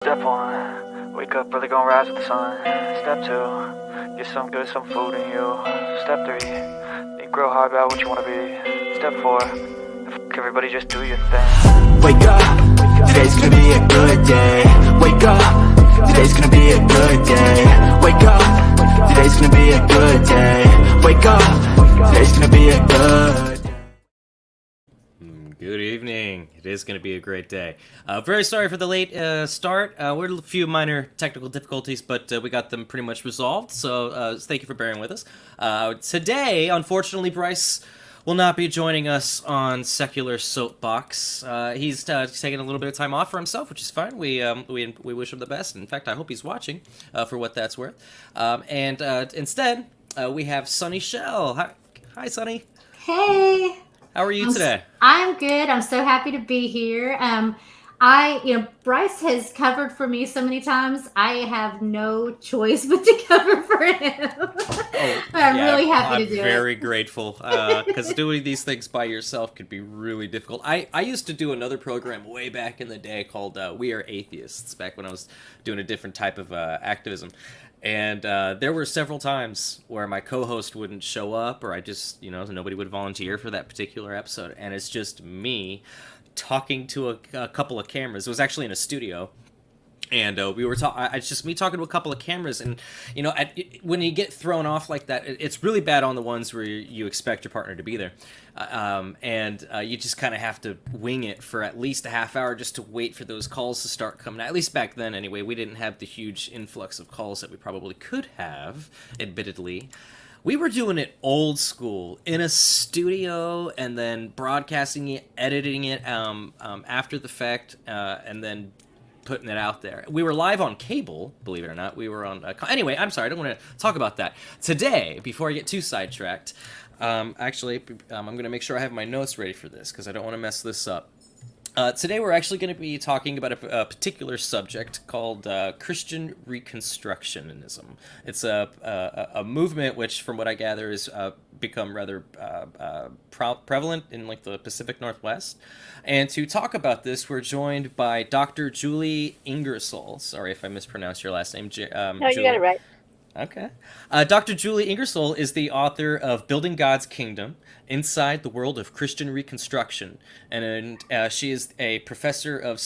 Step 1, wake up early, gonna rise with the sun. Step 2, get some food in you. Step 3, think real hard about what you wanna be. Step 4, everybody just do your thing. Wake up, today's gonna be a good day. Wake up, today's gonna be a good day. Wake up, today's gonna be a good day. Wake up, today's gonna be a good day. Good evening. It is going to be a great day. Very sorry for the late start. We're a few minor technical difficulties, but we got them pretty much resolved, so thank you for bearing with us. Today, unfortunately, Bryce will not be joining us on Secular Soapbox. He's taking a little bit of time off for himself, which is fine. We wish him the best. In fact, I hope he's watching, for what that's worth. Instead, we have Sunny Shell. Hi, Sunny. Hey. How are you today? I'm good. I'm so happy to be here. Bryce has covered for me so many times. I have no choice but to cover for him. I'm really happy to do it. I'm very grateful, because doing these things by yourself could be really difficult. I used to do another program way back in the day called We Are Atheists, back when I was doing a different type of activism. And there were several times where my co-host wouldn't show up, or I just, nobody would volunteer for that particular episode. And it's just me talking to a couple of cameras. It was actually in a studio. And we were it's just me talking to a couple of cameras. And, when you get thrown off like that, it's really bad on the ones where you expect your partner to be there. You just kind of have to wing it for at least a half hour just to wait for those calls to start coming. At least back then, anyway, we didn't have the huge influx of calls that we probably could have, admittedly. We were doing it old school, in a studio, and then broadcasting it, editing it after the fact, and then putting it out there. We were live on cable, believe it or not. We were on... Anyway, I'm sorry, I don't want to talk about that. Today, before I get too sidetracked, I'm going to make sure I have my notes ready for this, because I don't want to mess this up. Today we're actually going to be talking about a particular subject called Christian Reconstructionism. It's a movement which, from what I gather, has become rather prevalent in the Pacific Northwest. And to talk about this, we're joined by Dr. Julie Ingersoll. Sorry if I mispronounced your last name. No, you got it right. Okay. Dr. Julie Ingersoll is the author of Building God's Kingdom, Inside the World of Christian Reconstruction, and she is a professor of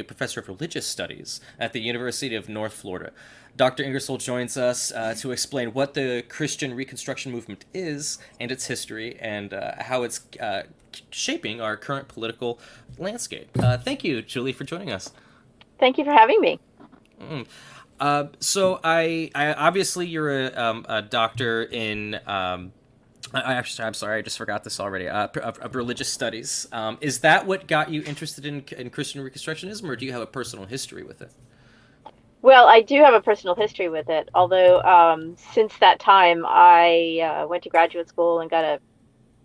professor of religious studies at the University of North Florida. Dr. Ingersoll joins us to explain what the Christian Reconstruction movement is and its history and how it's shaping our current political landscape. Thank you, Julie, for joining us. Thank you for having me. So I obviously you're a doctor in I'm sorry, I just forgot this already. Of religious studies. Is that what got you interested in Christian Reconstructionism, or do you have a personal history with it? Well, I do have a personal history with it. Although since that time, I went to graduate school and got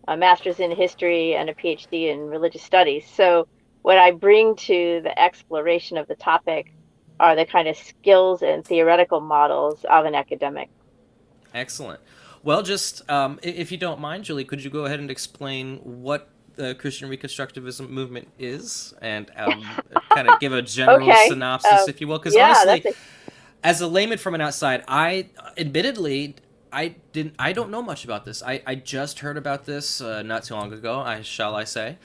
a master's in history and a PhD in religious studies. So what I bring to the exploration of the topic are the kind of skills and theoretical models of an academic. Excellent. Well, just if you don't mind, Julie, could you go ahead and explain what the Christian Reconstructivism movement is, and kind of give a general synopsis, if you will? Because honestly, as a layman from an outside, I don't know much about this. I just heard about this not too long ago, shall I say.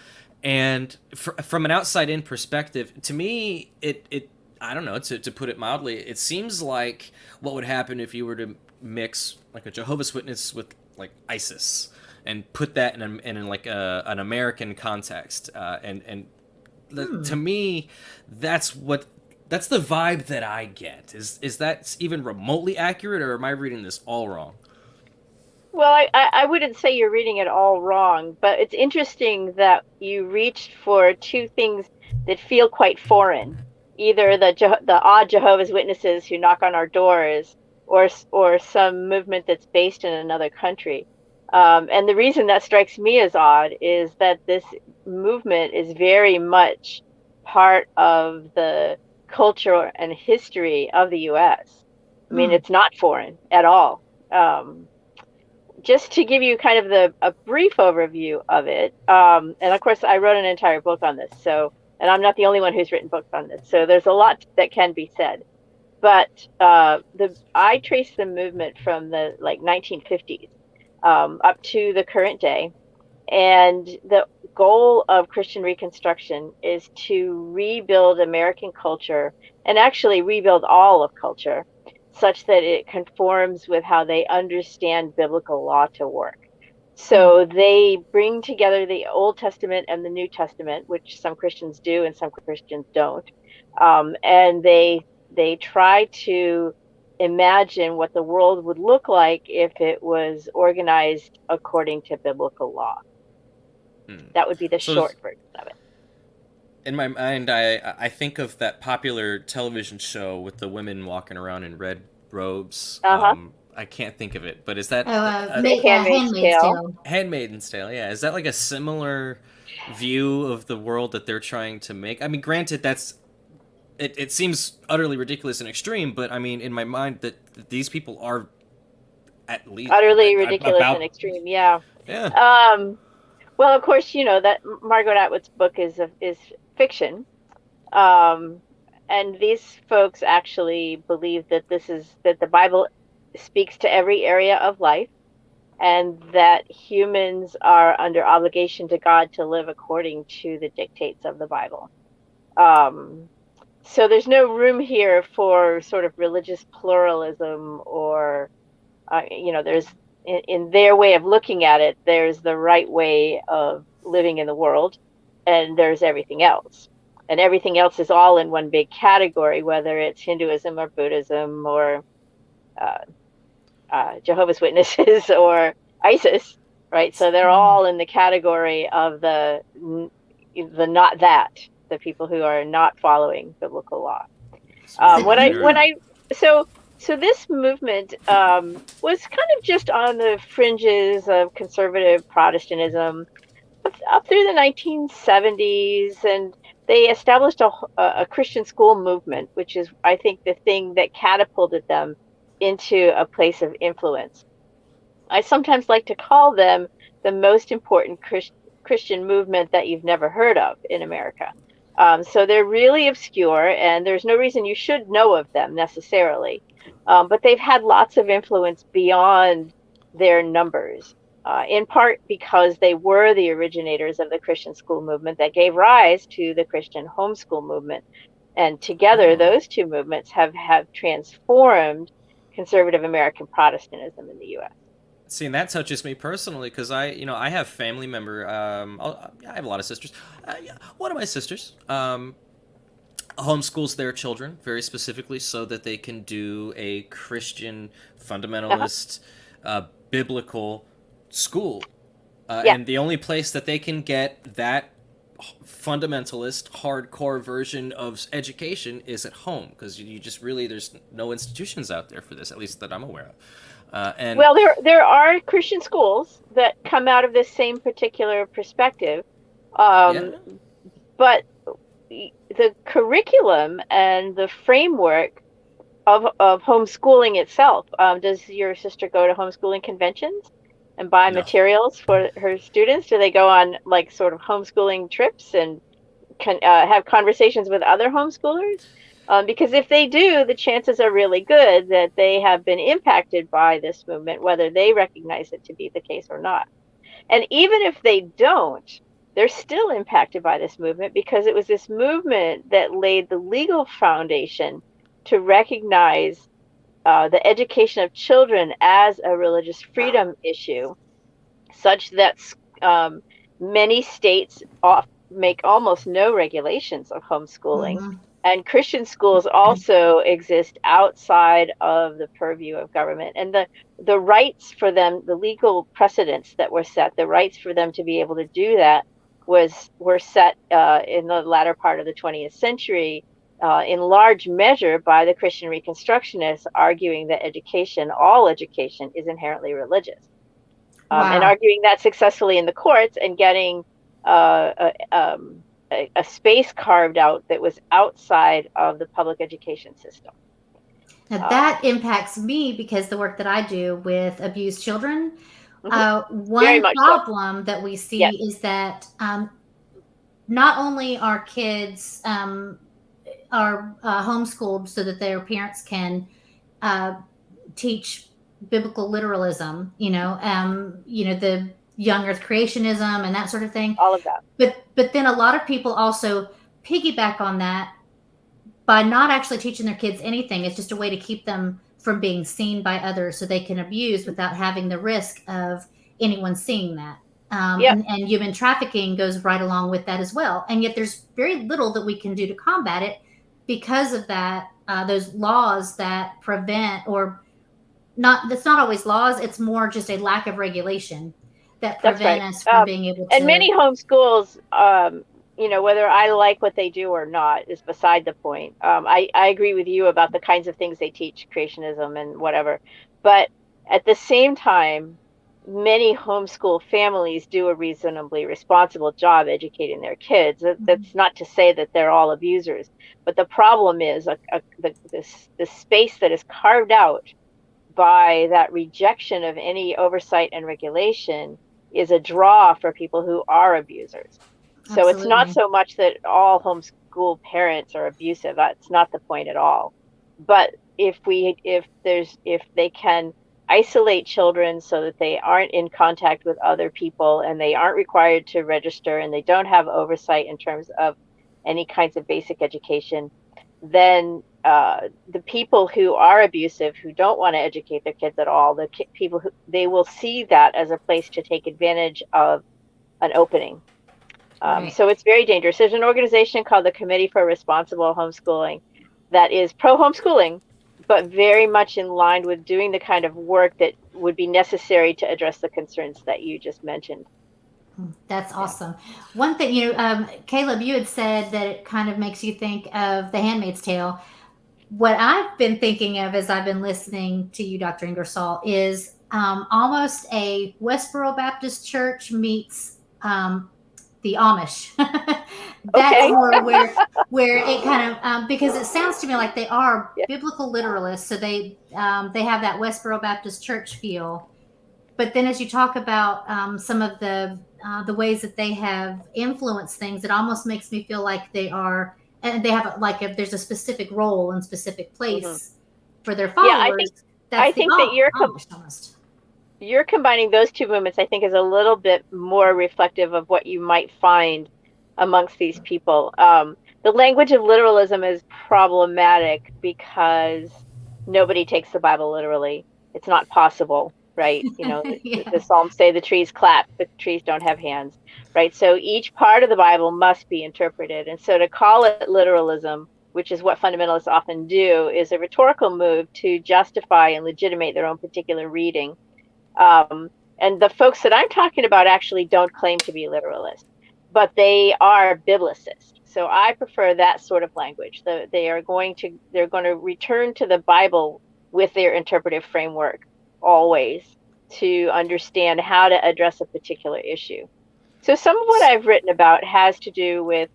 And from an outside-in perspective, to me, it I don't know, to put it mildly, it seems like what would happen if you were to mix like a Jehovah's Witness with like ISIS and put that in an American context. To me, that's the vibe that I get. Is that even remotely accurate, or am I reading this all wrong? Well, I wouldn't say you're reading it all wrong, but it's interesting that you reached for two things that feel quite foreign. Either the odd Jehovah's Witnesses who knock on our doors, or some movement that's based in another country. And the reason that strikes me as odd is that this movement is very much part of the culture and history of the U.S. I mean, it's not foreign at all. Just to give you kind of a brief overview of it, and of course I wrote an entire book on this, so And I'm not the only one who's written books on this. So there's a lot that can be said. But I trace the movement from the 1950s up to the current day. And the goal of Christian Reconstruction is to rebuild American culture, and actually rebuild all of culture, such that it conforms with how they understand biblical law to work. So they bring together the Old Testament and the New Testament, which some Christians do and some Christians don't. And they try to imagine what the world would look like if it was organized according to biblical law. That would be the short version of it. In my mind, I think of that popular television show with the women walking around in red robes. I can't think of it, but is that Handmaid's Tale? Handmaid's Tale, yeah. Is that like a similar view of the world that they're trying to make? I mean, granted, it seems utterly ridiculous and extreme, but I mean, in my mind, that these people are at least utterly ridiculous and extreme. Yeah. Yeah. Well, of course, you know that Margaret Atwood's book is fiction, and these folks actually believe that that the Bible speaks to every area of life, and that humans are under obligation to God to live according to the dictates of the Bible. So there's no room here for sort of religious pluralism or, there's in their way of looking at it, there's the right way of living in the world, and there's everything else. And everything else is all in one big category, whether it's Hinduism or Buddhism or Jehovah's Witnesses or ISIS, right? So they're all in the category of the not that, the people who are not following biblical law. So this movement was kind of just on the fringes of conservative Protestantism up through the 1970s, and they established a Christian school movement, which is, I think, the thing that catapulted them into a place of influence. I sometimes like to call them the most important Christian movement that you've never heard of in America. So they're really obscure, and there's no reason you should know of them necessarily. But they've had lots of influence beyond their numbers, in part because they were the originators of the Christian school movement that gave rise to the Christian homeschool movement. And together, those two movements have transformed conservative American Protestantism in the U.S. See, and that touches me personally because I have family member. I have a lot of sisters. One of my sisters homeschools their children very specifically so that they can do a Christian fundamentalist, biblical school. And the only place that they can get that fundamentalist, hardcore version of education is at home, because you just really, there's no institutions out there for this, at least that I'm aware of. Well, there are Christian schools that come out of this same particular perspective, but the curriculum and the framework of homeschooling itself. Does your sister go to homeschooling conventions and buy materials for her students? Do they go on like sort of homeschooling trips and have conversations with other homeschoolers? Because if they do, the chances are really good that they have been impacted by this movement, whether they recognize it to be the case or not. And even if they don't, they're still impacted by this movement, because it was this movement that laid the legal foundation to recognize the education of children as a religious freedom issue, such that many states make almost no regulations of homeschooling. Mm-hmm. And Christian schools also exist outside of the purview of government. And the rights for them, the legal precedents that were set, the rights for them to be able to do that were set in the latter part of the 20th century, in large measure by the Christian Reconstructionists, arguing that all education is inherently religious. And arguing that successfully in the courts and getting a space carved out that was outside of the public education system. Now that impacts me, because the work that I do with abused children, one problem that we see is that not only are kids are homeschooled so that their parents can teach biblical literalism, the young earth creationism and that sort of thing. All of that. But then a lot of people also piggyback on that by not actually teaching their kids anything. It's just a way to keep them from being seen by others so they can abuse without having the risk of anyone seeing that. And human trafficking goes right along with that as well. And yet there's very little that we can do to combat it because of that, those laws that prevent, or not, that's not always laws, it's more just a lack of regulation that prevent us from being able to. And many homeschools, whether I like what they do or not is beside the point. I agree with you about the kinds of things they teach, creationism and whatever. But at the same time, many homeschool families do a reasonably responsible job educating their kids. That's not to say that they're all abusers. But the problem is the space that is carved out by that rejection of any oversight and regulation is a draw for people who are abusers. So It's not so much that all homeschool parents are abusive. That's not the point at all. But if they can isolate children so that they aren't in contact with other people and they aren't required to register and they don't have oversight in terms of any kinds of basic education, then the people who are abusive, who don't want to educate their kids at all, they will see that as a place to take advantage of an opening. Right. So it's very dangerous. There's an organization called the Committee for Responsible Homeschooling that is pro-homeschooling, but very much in line with doing the kind of work that would be necessary to address the concerns that you just mentioned. That's awesome. One thing, Caleb, you had said that it kind of makes you think of The Handmaid's Tale. What I've been thinking of as I've been listening to you, Dr. Ingersoll, is almost a Westboro Baptist Church meets the Amish. That's more where it kind of because it sounds to me like they are biblical literalists, so they have that Westboro Baptist Church feel. But then as you talk about some of the ways that they have influenced things, it almost makes me feel like they are, and they have if there's a specific role and specific place for their followers. I think that you're combining those two movements, I think, is a little bit more reflective of what you might find amongst these people. The language of literalism is problematic because nobody takes the Bible literally. It's not possible, right? The Psalms say the trees clap, but the trees don't have hands, right? So each part of the Bible must be interpreted. And so to call it literalism, which is what fundamentalists often do, is a rhetorical move to justify and legitimate their own particular reading. And the folks that I'm talking about actually don't claim to be literalists, but they are biblicists. So I prefer that sort of language. They're going to return to the Bible with their interpretive framework always to understand how to address a particular issue. So some of what I've written about has to do with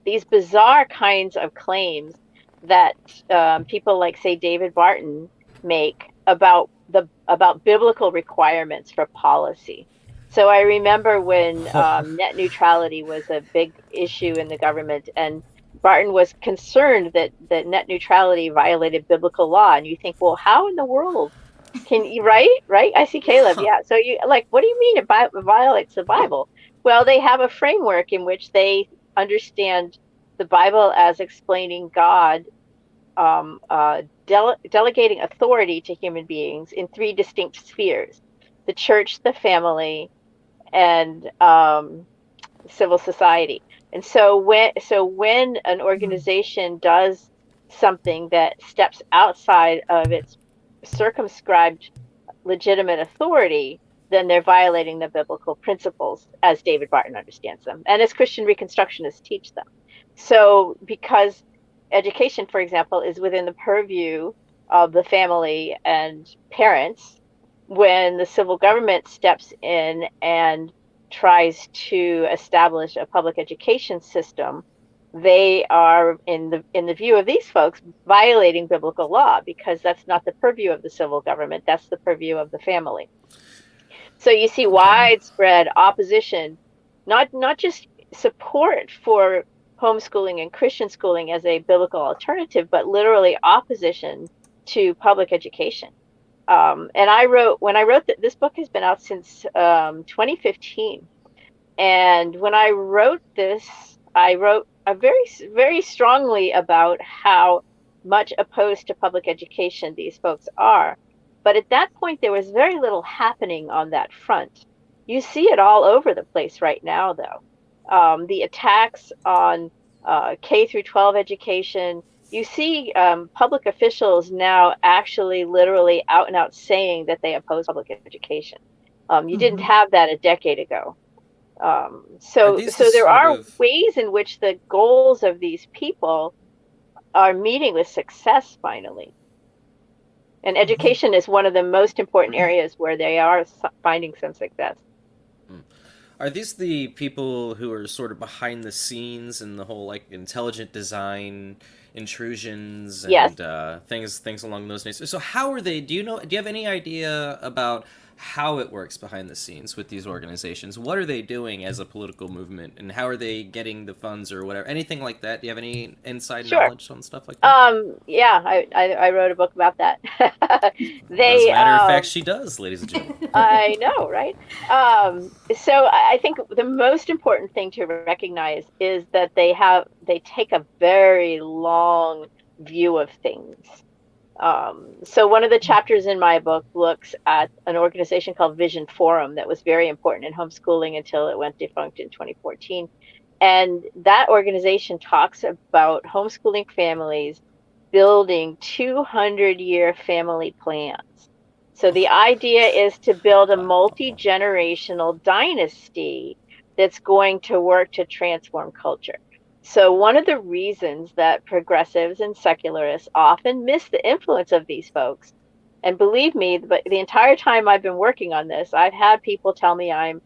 these bizarre kinds of claims that people like, say, David Barton make about biblical requirements for policy. So I remember when net neutrality was a big issue in the government, and Barton was concerned that net neutrality violated biblical law. And you think, well, how in the world can you, right? I see Caleb. Yeah. So you what do you mean it violates the Bible? Well, they have a framework in which they understand the Bible as explaining God delegating authority to human beings in three distinct spheres: the church, the family, and civil society. And so when an organization does something that steps outside of its circumscribed legitimate authority, then they're violating the biblical principles as David Barton understands them, and as Christian Reconstructionists teach them. So because education, for example, is within the purview of the family and parents, when the civil government steps in and tries to establish a public education system, they are, in the view of these folks, violating biblical law, because that's not the purview of the civil government, that's the purview of the family. So you see widespread opposition, not just support for homeschooling and Christian schooling as a biblical alternative, but literally opposition to public education. And when I wrote that, this book has been out since 2015. And when I wrote this, I wrote very, very strongly about how much opposed to public education these folks are. But at that point, there was very little happening on that front. You see it all over the place right now, though. The attacks on K through 12 education. You see public officials now actually literally out and out saying that they oppose public education. You didn't have that a decade ago. So there are ways in which the goals of these people are meeting with success finally. And education is one of the most important areas where they are finding some success. Are these the people who are sort of behind the scenes in the whole like intelligent design intrusions and things along those lines? So how are they? Do you have any idea about how it works behind the scenes with these organizations? What are they doing as a political movement, and how are they getting the funds or whatever? Anything like that? Do you have any inside knowledge on stuff like that? Yeah, I wrote a book about that. As a matter of fact, she does, ladies and gentlemen. I know, right? So I think the most important thing to recognize is that they take a very long view of things. So one of the chapters in my book looks at an organization called Vision Forum that was very important in homeschooling until it went defunct in 2014. And that organization talks about homeschooling families building 200-year family plans. So the idea is to build a multi-generational dynasty that's going to work to transform culture. So one of the reasons that progressives and secularists often miss the influence of these folks, and believe me, but the entire time I've been working on this, I've had people tell me I'm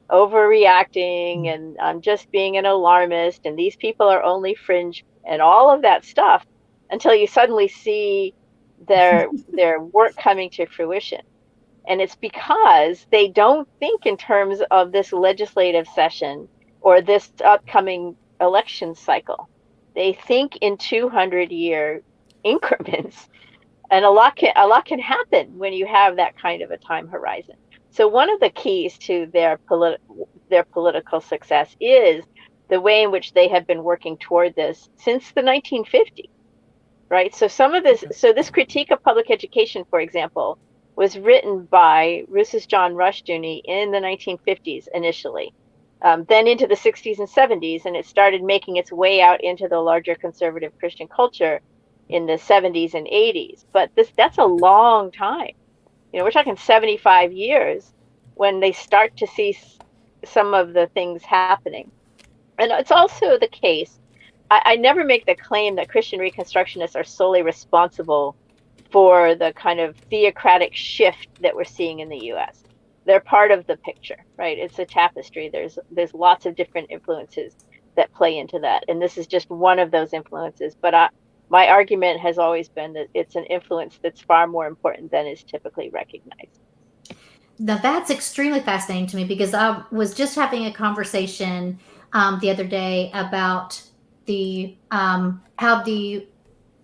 overreacting and I'm just being an alarmist and these people are only fringe and all of that stuff until you suddenly see their work coming to fruition. And it's because they don't think in terms of this legislative session or this upcoming election cycle. They think in 200-year increments, and a lot can happen when you have that kind of a time horizon. So one of the keys to their political success is the way in which they have been working toward this since the 1950s, right? So this critique of public education, for example, was written by Rousas John Rushdoony in the 1950s initially. Then into the 60s and 70s, and it started making its way out into the larger conservative Christian culture in the 70s and 80s. But that's a long time. We're talking 75 years when they start to see some of the things happening. And it's also the case, I never make the claim that Christian Reconstructionists are solely responsible for the kind of theocratic shift that we're seeing in the U.S. They're part of the picture, right? It's a tapestry. There's lots of different influences that play into that. And this is just one of those influences. But my argument has always been that it's an influence that's far more important than is typically recognized. Now, that's extremely fascinating to me because I was just having a conversation the other day about how the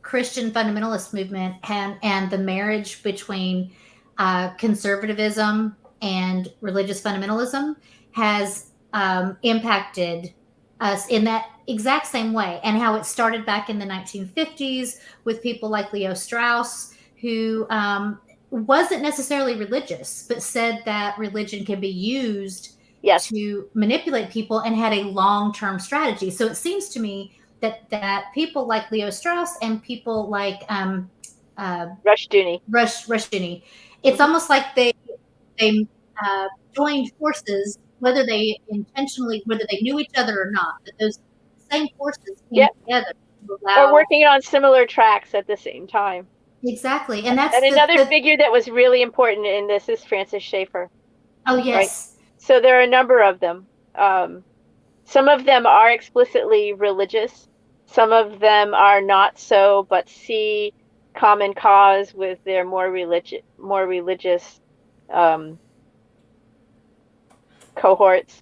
Christian fundamentalist movement and the marriage between conservatism and religious fundamentalism has impacted us in that exact same way, and how it started back in the 1950s with people like Leo Strauss, who wasn't necessarily religious, but said that religion can be used to manipulate people and had a long-term strategy. So it seems to me that people like Leo Strauss and people like Rushdoony, it's almost like they joined forces, whether they knew each other or not, that those same forces came together to allow, or working on similar tracks at the same time. Exactly. And another figure that was really important in this is Francis Schaeffer. Oh, yes. Right? So there are a number of them. Some of them are explicitly religious. Some of them are not so, but see common cause with their more religious cohorts.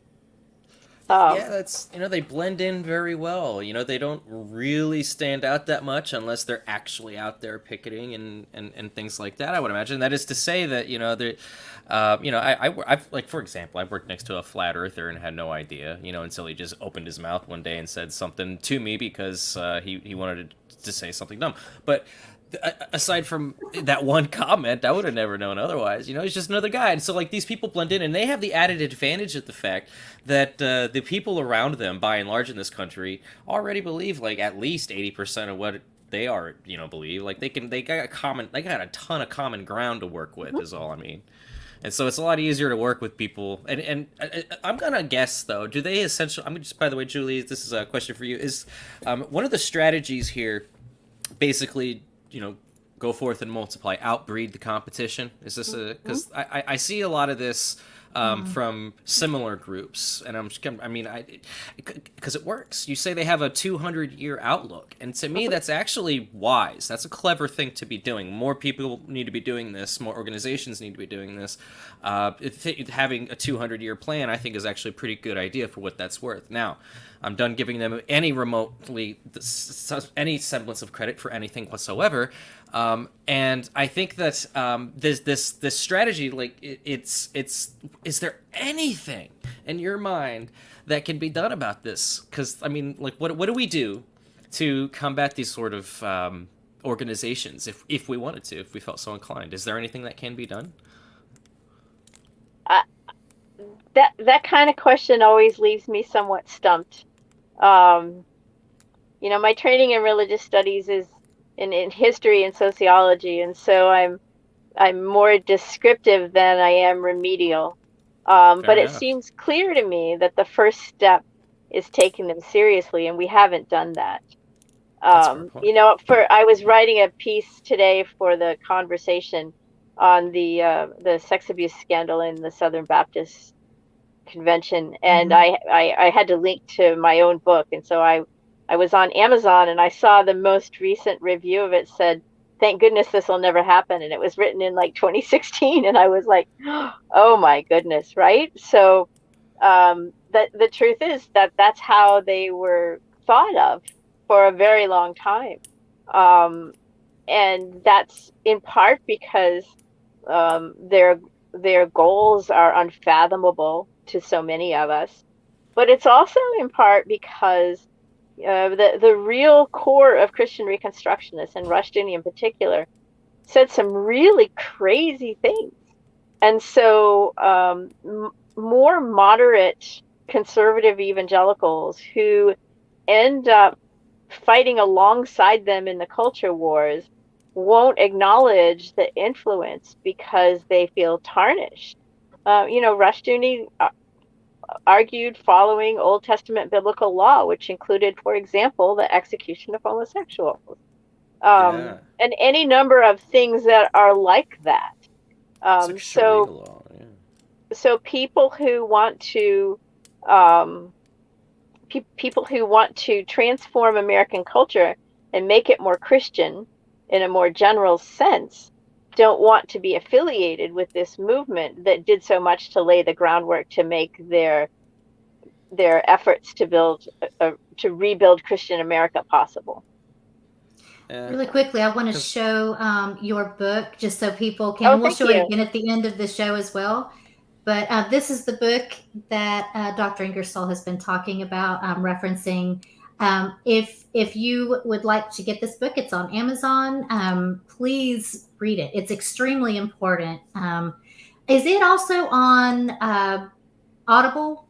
Yeah, that's, they blend in very well. They don't really stand out that much unless they're actually out there picketing and things like that, I would imagine. That is to say that, I've, like, for example, I've worked next to a flat earther and had no idea, until he just opened his mouth one day and said something to me because he wanted to say something dumb. But aside from that one comment, I would have never known otherwise. He's just another guy. And so, like, these people blend in, and they have the added advantage of the fact that the people around them, by and large in this country, already believe, like, at least 80% of what they are, believe. Like, they got a ton of common ground to work with, is all I mean. And so it's a lot easier to work with people. And I'm going to guess, though, do they essentially... by the way, Julie, this is a question for you. Is one of the strategies here basically... go forth and multiply, outbreed the competition? Is this because I see a lot of this from similar groups, and because it works. You say they have a 200-year outlook, and to me that's actually wise. That's a clever thing to be doing. More people need to be doing this. More organizations need to be doing this. Having a 200-year plan, I think, is actually a pretty good idea for what that's worth. Now, I'm done giving them any semblance of credit for anything whatsoever, and I think that this strategy, like, is there anything in your mind that can be done about this? Because what do we do to combat these sort of organizations if we wanted to, if we felt so inclined? Is there anything that can be done? That kind of question always leaves me somewhat stumped. My training in religious studies is in history and sociology, and so I'm more descriptive than I am remedial. But it seems clear to me that the first step is taking them seriously, and we haven't done that. I was writing a piece today for the Conversation on the sex abuse scandal in the Southern Baptist Convention, and I had to link to my own book, and so I was on Amazon, and I saw the most recent review of it said, "Thank goodness this will never happen," and it was written in like 2016, and I was like, oh my goodness, right? So the truth is that that's how they were thought of for a very long time, and that's in part because their goals are unfathomable to so many of us, but it's also in part because the real core of Christian Reconstructionists, and Rushdoony in particular, said some really crazy things. And so more moderate conservative evangelicals who end up fighting alongside them in the culture wars won't acknowledge the influence because they feel tarnished. Rushdoony argued following Old Testament biblical law, which included, for example, the execution of homosexuals, and any number of things that are like that. So people who want to transform American culture and make it more Christian in a more general sense don't want to be affiliated with this movement that did so much to lay the groundwork to make their efforts to rebuild Christian America possible. Really quickly, I want to show your book just so people can. We'll show it again at the end of the show as well. But this is the book that Dr. Ingersoll has been talking about, referencing. If you would like to get this book, it's on Amazon. Please read it. It's extremely important. Is it also on Audible?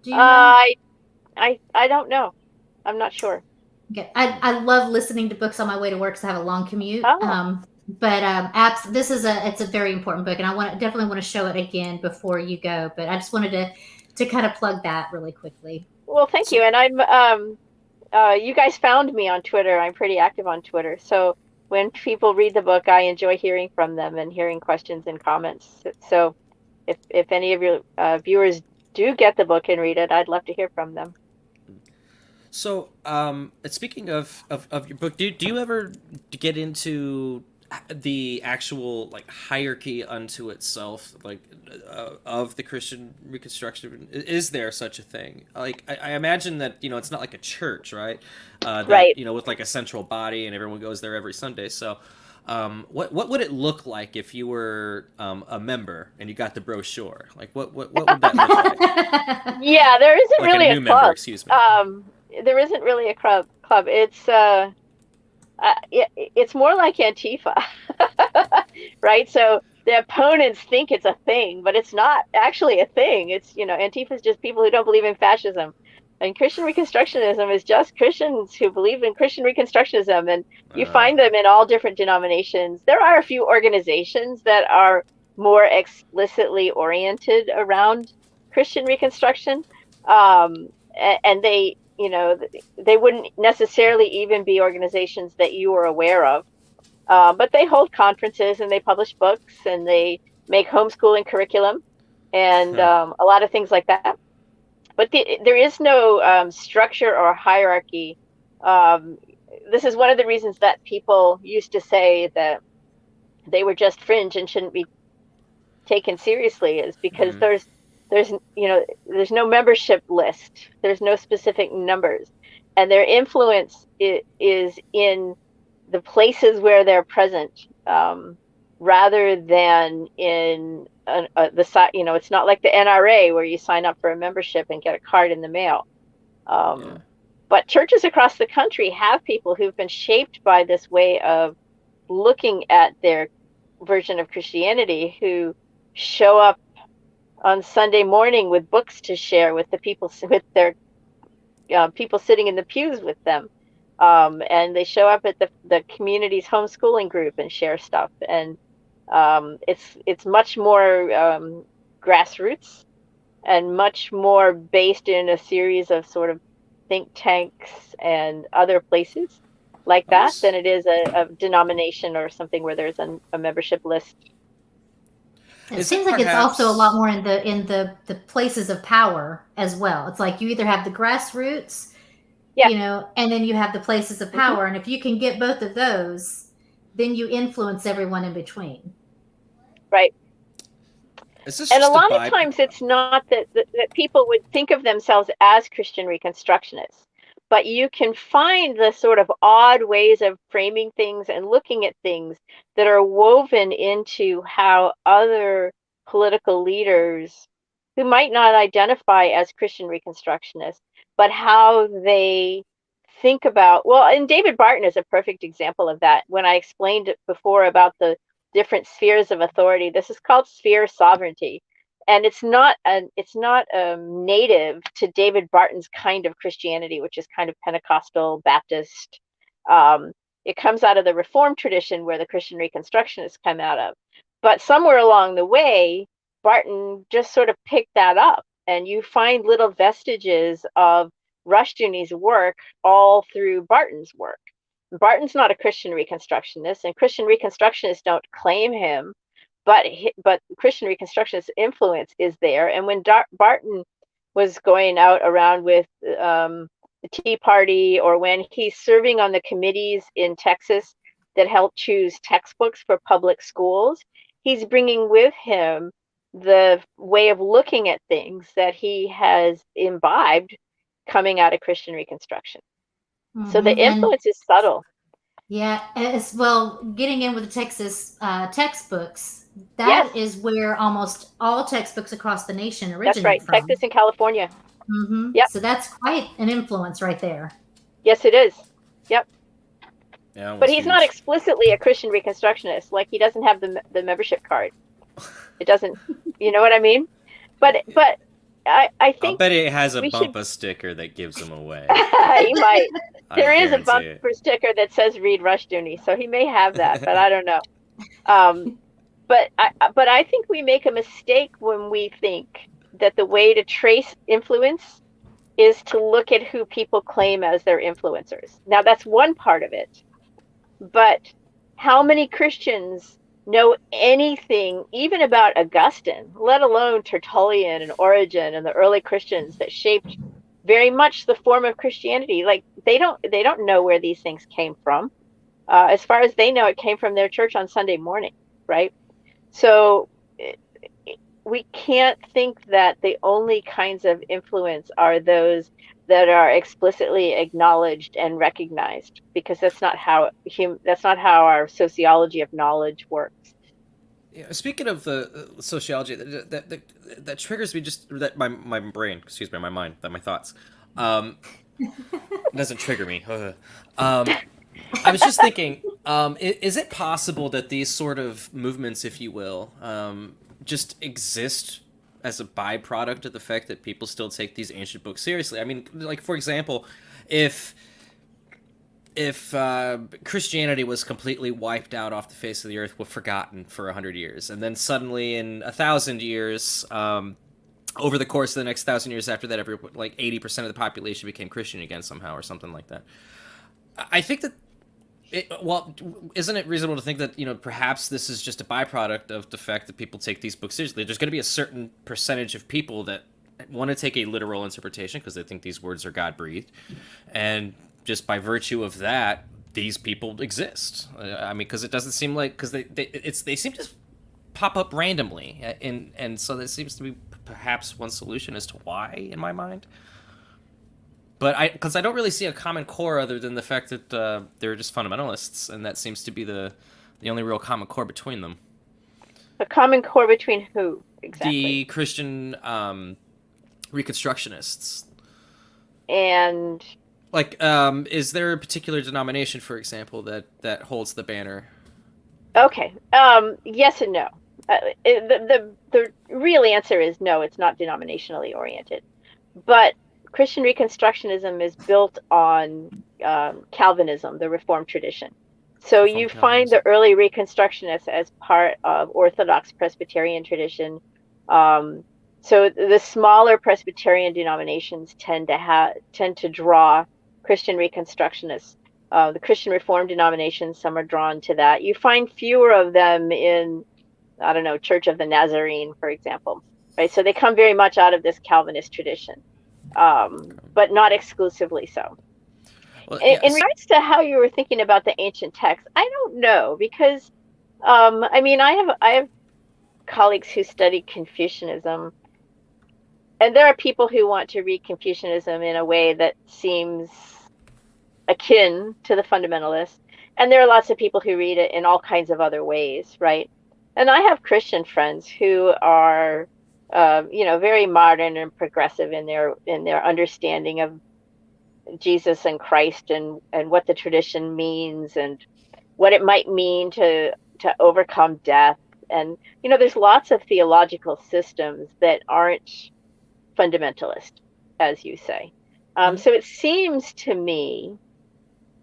Do you know? I don't know. I'm not sure. Okay. I love listening to books on my way to work because I have a long commute. It's a very important book, and I definitely want to show it again before you go. But I just wanted to kind of plug that really quickly. Well, thank you. And I'm you guys found me on Twitter. I'm pretty active on Twitter. So when people read the book, I enjoy hearing from them and hearing questions and comments. So if any of your viewers do get the book and read it, I'd love to hear from them. So, speaking of your book, do you ever get into the actual like hierarchy unto itself, like of the Christian Reconstruction? Is there such a thing? Like I imagine that it's not like a church, right? That Right. with like a central body and everyone goes there every Sunday. So, what would it look like if you were a member and you got the brochure? Like what would that look like? Yeah, there isn't Like really a a new member, club. excuse me. There isn't really a club. It's it's more like Antifa, right? So the opponents think it's a thing, but it's not actually a thing. It's, Antifa is just people who don't believe in fascism. And Christian Reconstructionism is just Christians who believe in Christian Reconstructionism. And you find them in all different denominations. There are a few organizations that are more explicitly oriented around Christian Reconstruction. And they, they wouldn't necessarily even be organizations that you are aware of. But they hold conferences and they publish books and they make homeschooling curriculum and a lot of things like that. But there is no structure or hierarchy. This is one of the reasons that people used to say that they were just fringe and shouldn't be taken seriously, is because there's no membership list. There's no specific numbers, and their influence is in the places where they're present, rather than in the site. It's not like the NRA where you sign up for a membership and get a card in the mail. But churches across the country have people who've been shaped by this way of looking at their version of Christianity, who show up on Sunday morning with books to share with the people, with their people sitting in the pews with them. And they show up at the community's homeschooling group and share stuff. And it's much more grassroots and much more based in a series of sort of think tanks and other places like that than it is a denomination or something where there's a membership list. It seems like it's also a lot more in the places of power as well. It's like you either have the grassroots, and then you have the places of power. And if you can get both of those, then you influence everyone in between. Right. And a lot of times it's not that people would think of themselves as Christian Reconstructionists, but you can find the sort of odd ways of framing things and looking at things that are woven into how other political leaders who might not identify as Christian Reconstructionists, but how they think about, and David Barton is a perfect example of that. When I explained it before about the different spheres of authority, this is called sphere sovereignty. And it's not native to David Barton's kind of Christianity, which is kind of Pentecostal Baptist. It comes out of the Reformed tradition where the Christian Reconstructionists come out of. But somewhere along the way, Barton just sort of picked that up. And you find little vestiges of Rushdoony's work all through Barton's work. Barton's not a Christian Reconstructionist, and Christian Reconstructionists don't claim him, but Christian Reconstructionist influence is there. And when Barton was going out around with the Tea Party, or when he's serving on the committees in Texas that help choose textbooks for public schools, he's bringing with him the way of looking at things that he has imbibed coming out of Christian Reconstruction. So the influence is subtle. Yeah, as well, getting in with the Texas textbooks, that is where almost all textbooks across the nation originate from. That's right, from. Texas and California. Yep. So that's quite an influence right there. Yes, it is. Yep. Yeah, but he's not explicitly a Christian Reconstructionist. Like, he doesn't have the membership card. It doesn't, you know what I mean? But I think I'll bet it has a bumper sticker that gives him away. He might. There is a bumper sticker that says "Read Rushdoony," so he may have that, but I don't know. But I think we make a mistake when we think that the way to trace influence is to look at who people claim as their influencers. Now, that's one part of it, but how many Christians know anything even about Augustine, let alone Tertullian and Origen and the early Christians that shaped very much the form of Christianity? Like, they don't know where these things came from. As far as they know, it came from their church on Sunday morning, right? So we can't think that the only kinds of influence are those that are explicitly acknowledged and recognized, because that's not how our sociology of knowledge works. Yeah, speaking of the sociology, that triggers me, just that my brain, excuse me, my mind, that my thoughts, doesn't trigger me. I was just thinking, is it possible that these sort of movements, if you will, just exist as a byproduct of the fact that people still take these ancient books seriously? I mean, like, for example, if Christianity was completely wiped out off the face of the earth, forgotten for 100 years, and then suddenly in 1,000 years, over the course of the next 1,000 years after that, 80% of the population became Christian again somehow, or something like that. I think that isn't it reasonable to think that, perhaps this is just a byproduct of the fact that people take these books seriously? There's going to be a certain percentage of people that want to take a literal interpretation because they think these words are God-breathed, and just by virtue of that, these people exist. I mean, because it doesn't seem like, because they seem to pop up randomly, and so there seems to be perhaps one solution as to why, in my mind. But because I don't really see a common core other than the fact that they're just fundamentalists, and that seems to be the only real common core between them. A common core between who exactly? The Christian Reconstructionists. And like, is there a particular denomination, for example, that holds the banner? Okay. Yes and no. The real answer is no. It's not denominationally oriented, but Christian Reconstructionism is built on Calvinism, the Reformed tradition. So you find the early Reconstructionists as part of Orthodox Presbyterian tradition. So the smaller Presbyterian denominations tend to draw Christian Reconstructionists. The Christian Reformed denominations, some are drawn to that. You find fewer of them in, I don't know, Church of the Nazarene, for example. Right? So they come very much out of this Calvinist tradition. But not exclusively so. Well, in regards to how you were thinking about the ancient texts, I don't know, because I have colleagues who study Confucianism, and there are people who want to read Confucianism in a way that seems akin to the fundamentalists, and there are lots of people who read it in all kinds of other ways, right? And I have Christian friends who are very modern and progressive in their understanding of Jesus and Christ and what the tradition means and what it might mean to overcome death. And, there's lots of theological systems that aren't fundamentalist, as you say. So it seems to me,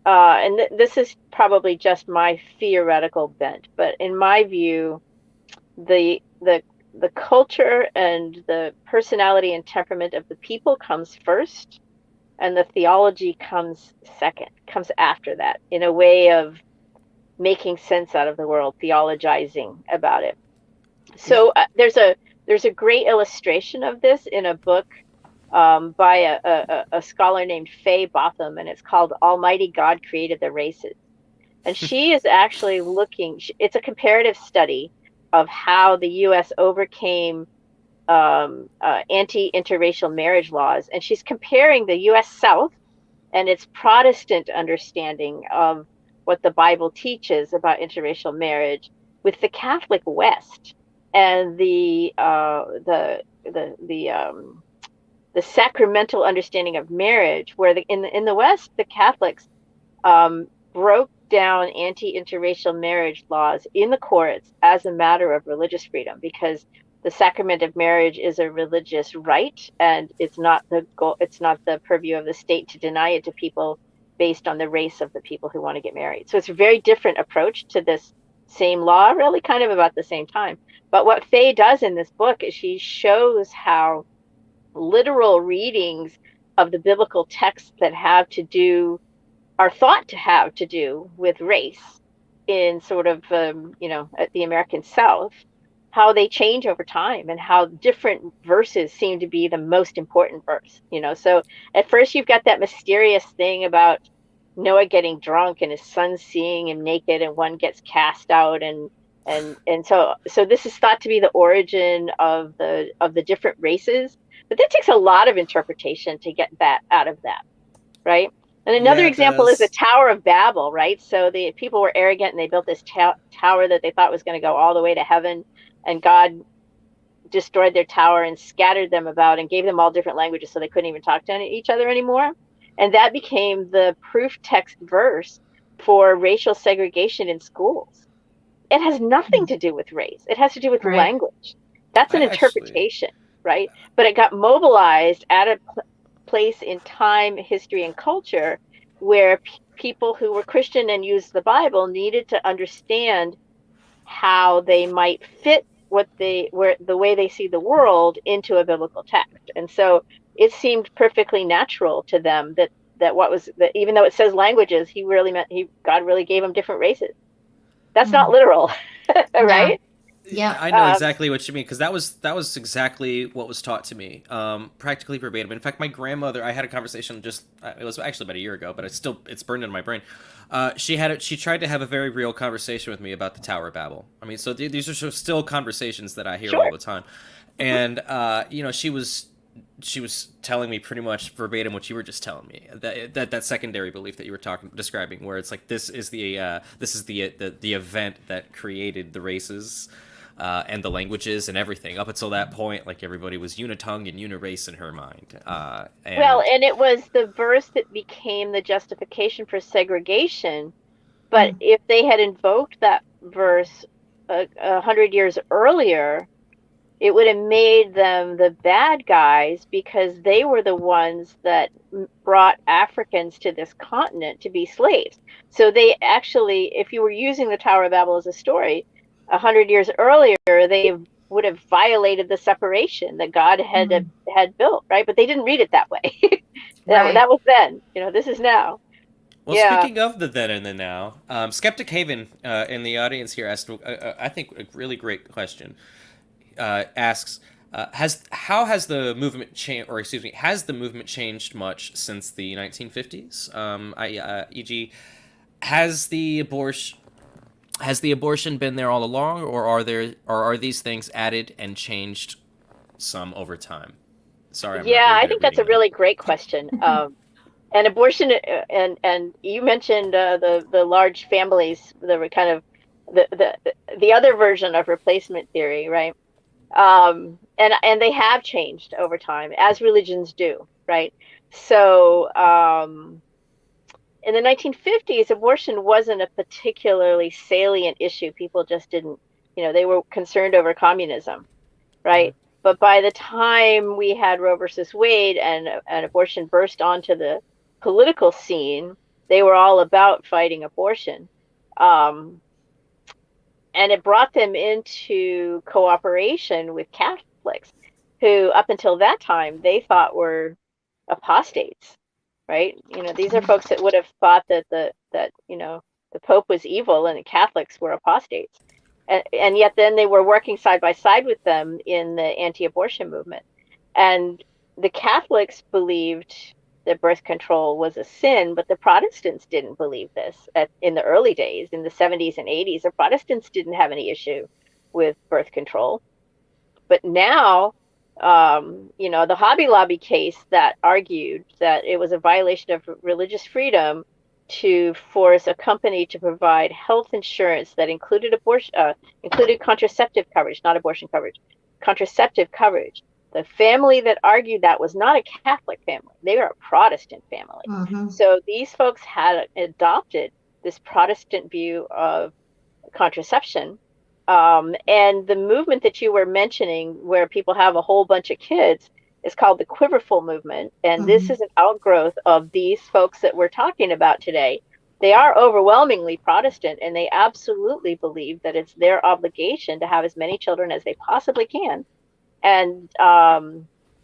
and this is probably just my theoretical bent, but in my view, the culture and the personality and temperament of the people comes first, and the theology comes second, comes after that, in a way of making sense out of the world, theologizing about it. So there's a great illustration of this in a book by a scholar named Faye Botham, and it's called Almighty God Created the Races. And she is actually it's a comparative study of how the U.S. overcame anti-interracial marriage laws. And she's comparing the U.S. South and its Protestant understanding of what the Bible teaches about interracial marriage with the Catholic West and the sacramental understanding of marriage, where in the West, the Catholics broke down anti-interracial marriage laws in the courts as a matter of religious freedom, because the sacrament of marriage is a religious right, and it's not the purview of the state to deny it to people based on the race of the people who want to get married. So it's a very different approach to this same law, really kind of about the same time. But what Faye does in this book is she shows how literal readings of the biblical texts that are thought to have to do with race in sort of, at the American South, how they change over time and how different verses seem to be the most important verse, So at first you've got that mysterious thing about Noah getting drunk and his son seeing him naked, and one gets cast out, and so this is thought to be the origin of the different races. But that takes a lot of interpretation to get that out of that, right? And another Yeah, it example is the does. Tower of Babel, right? So the people were arrogant and they built this tower that they thought was going to go all the way to heaven, and God destroyed their tower and scattered them about and gave them all different languages so they couldn't even talk to each other anymore. And that became the proof text verse for racial segregation in schools. It has nothing to do with race. It has to do with Right. language. That's I an actually, interpretation, right? But it got mobilized at a place in time, history, and culture where people who were Christian and used the Bible needed to understand how they might fit the way they see the world into a biblical text. And so it seemed perfectly natural to them that what was that, even though it says languages, God really gave them different races. That's not literal, right? Yeah. I know exactly what you mean, because that was exactly what was taught to me, practically verbatim. In fact, my grandmother, I had a conversation it was actually about a year ago, but it's burned in my brain. She tried to have a very real conversation with me about the Tower of Babel. I mean, so these are still conversations that I hear all the time, and she was telling me pretty much verbatim what you were just telling me, that secondary belief that you were describing, where it's like this is the event that created the races. And the languages and everything. Up until that point, like, everybody was unitongue and unirace in her mind. And it was the verse that became the justification for segregation. But if they had invoked that verse 100 years earlier, it would have made them the bad guys, because they were the ones that brought Africans to this continent to be slaves. So they actually, if you were using the Tower of Babel as a story, 100 years earlier, they would have violated the separation that God had built, right? But they didn't read it that way. That was then. This is now. Well, speaking of the then and the now, Skeptic Haven in the audience here asked, I think, a really great question. Asks, has the movement changed much since the 1950s? E.g., has the abortion been there all along, or are these things added and changed some over time? Sorry, I'm not very I good think at that's a reading really great question. And abortion, and you mentioned the large families that were kind of the other version of replacement theory, right? And they have changed over time, as religions do, right? So in the 1950s, abortion wasn't a particularly salient issue. People just didn't, they were concerned over communism, right? But by the time we had Roe versus Wade and abortion burst onto the political scene, they were all about fighting abortion. And it brought them into cooperation with Catholics, who up until that time they thought were apostates, right? These are folks that would have thought that the Pope was evil and the Catholics were apostates. And yet then they were working side by side with them in the anti-abortion movement. And the Catholics believed that birth control was a sin, but the Protestants didn't believe this in the early days, in the 70s and 80s. The Protestants didn't have any issue with birth control. But now, the Hobby Lobby case that argued that it was a violation of religious freedom to force a company to provide health insurance that included contraceptive coverage, not abortion coverage, contraceptive coverage. The family that argued that was not a Catholic family. They were a Protestant family. So these folks had adopted this Protestant view of contraception. And the movement that you were mentioning, where people have a whole bunch of kids, is called the Quiverful movement. And this is an outgrowth of these folks that we're talking about today. They are overwhelmingly Protestant, and they absolutely believe that it's their obligation to have as many children as they possibly can. And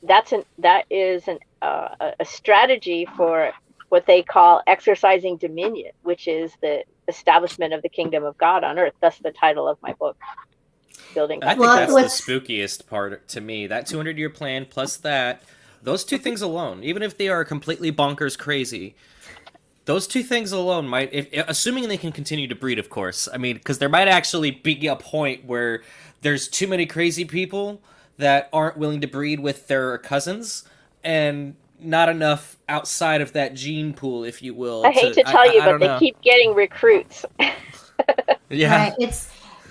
that is a strategy for what they call exercising dominion, which is the establishment of the kingdom of God on earth. That's the title of my book, Building God's I think Kingdom. that's the spookiest part to me. That 200-year plan plus those two things alone, even if they are completely bonkers crazy, those two things alone might, assuming they can continue to breed, of course. I mean, because there might actually be a point where there's too many crazy people that aren't willing to breed with their cousins, and not enough outside of that gene pool, if you will. I hate to tell you, I but don't they know. keep getting recruits. Yeah. Right.